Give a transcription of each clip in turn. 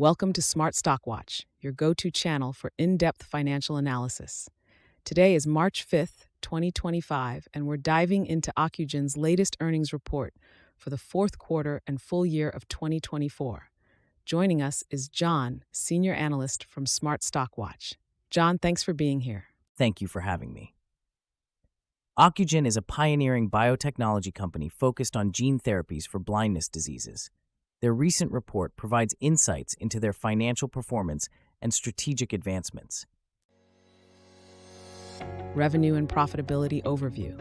Welcome to Smart Stock Watch, your go-to channel for in-depth financial analysis. Today is March 5th, 2025, and we're diving into Ocugen's latest earnings report for the fourth quarter and full year of 2024. Joining us is John, senior analyst from Smart Stock Watch. John, thanks for being here. Thank you for having me. Ocugen is a pioneering biotechnology company focused on gene therapies for blindness diseases. Their recent report provides insights into their financial performance and strategic advancements. Revenue and profitability overview.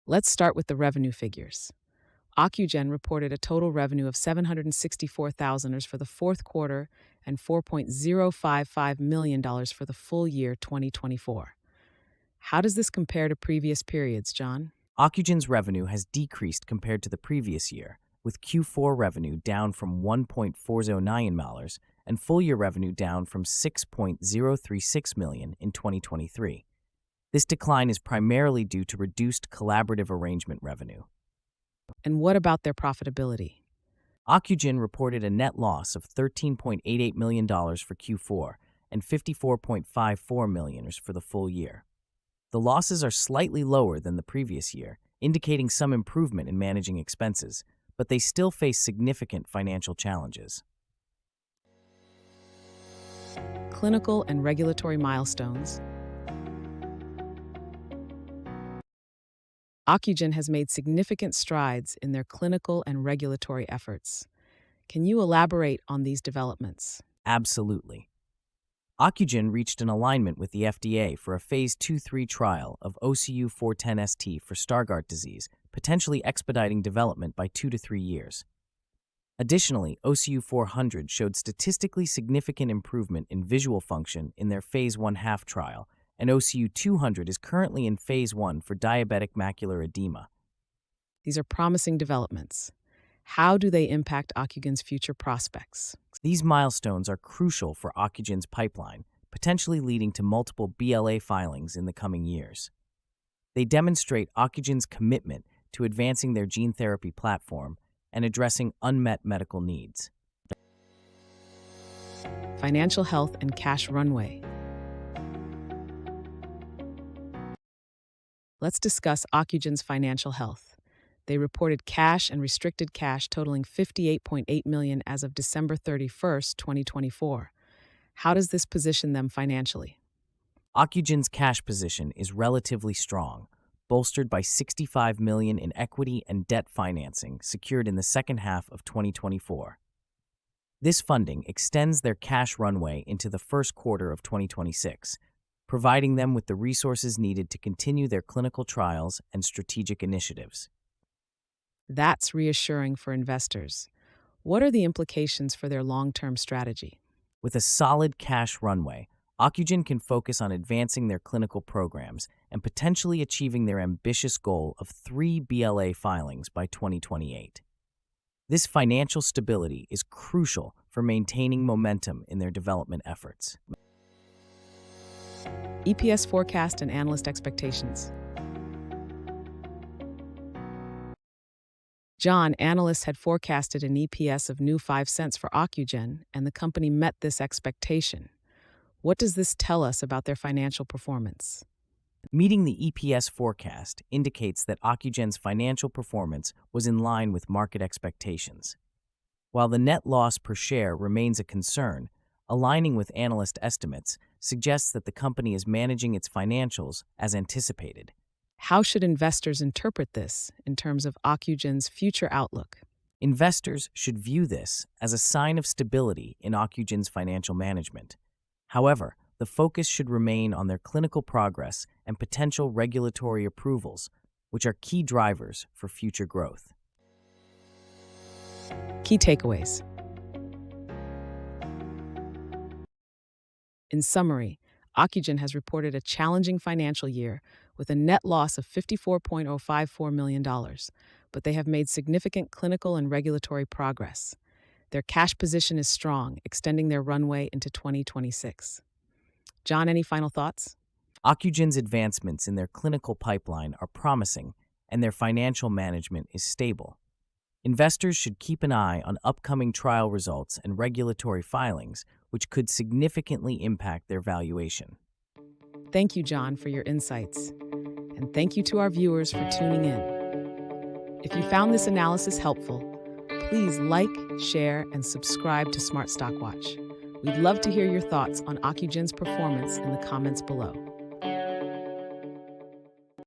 Let's start with the revenue figures. Ocugen reported a total revenue of $764,000 for the fourth quarter and $4.055 million for the full year 2024. How does this compare to previous periods, John? Ocugen's revenue has decreased compared to the previous year, with Q4 revenue down from $1.409 million and full-year revenue down from $6.036 million in 2023. This decline is primarily due to reduced collaborative arrangement revenue. And what about their profitability? Ocugen reported a net loss of $13.88 million for Q4 and $54.54 million for the full year. The losses are slightly lower than the previous year, indicating some improvement in managing expenses, but they still face significant financial challenges. Clinical and regulatory milestones. Ocugen has made significant strides in their clinical and regulatory efforts. Can you elaborate on these developments? Absolutely. Ocugen reached an alignment with the FDA for a Phase 2-3 trial of OCU410ST for Stargardt disease, potentially expediting development by 2 to 3 years. Additionally, OCU400 showed statistically significant improvement in visual function in their Phase 1/2 trial, and OCU200 is currently in Phase 1 for diabetic macular edema. These are promising developments. How do they impact Ocugen's future prospects? These milestones are crucial for Ocugen's pipeline, potentially leading to multiple BLA filings in the coming years. They demonstrate Ocugen's commitment to advancing their gene therapy platform and addressing unmet medical needs. Financial health and cash runway. Let's discuss Ocugen's financial health. They reported cash and restricted cash totaling $58.8 million as of December 31st, 2024. How does this position them financially? Ocugen's cash position is relatively strong, bolstered by $65 million in equity and debt financing secured in the second half of 2024. This funding extends their cash runway into the first quarter of 2026, providing them with the resources needed to continue their clinical trials and strategic initiatives. That's reassuring for investors. What are the implications for their long-term strategy? With a solid cash runway, Ocugen can focus on advancing their clinical programs and potentially achieving their ambitious goal of 3 BLA filings by 2028. This financial stability is crucial for maintaining momentum in their development efforts. EPS forecast and analyst expectations. John, analysts had forecasted an EPS of new 5 cents for Ocugen, and the company met this expectation. What does this tell us about their financial performance? Meeting the EPS forecast indicates that Ocugen's financial performance was in line with market expectations. While the net loss per share remains a concern, aligning with analyst estimates suggests that the company is managing its financials as anticipated. How should investors interpret this in terms of Ocugen's future outlook? Investors should view this as a sign of stability in Ocugen's financial management. However, the focus should remain on their clinical progress and potential regulatory approvals, which are key drivers for future growth. Key takeaways. In summary, Ocugen has reported a challenging financial year with a net loss of $54.054 million, but they have made significant clinical and regulatory progress. Their cash position is strong, extending their runway into 2026. John, any final thoughts? Ocugen's advancements in their clinical pipeline are promising, and their financial management is stable. Investors should keep an eye on upcoming trial results and regulatory filings, which could significantly impact their valuation. Thank you, John, for your insights. And thank you to our viewers for tuning in. If you found this analysis helpful, please like, share, and subscribe to Smart Stock Watch. We'd love to hear your thoughts on Ocugen's performance in the comments below.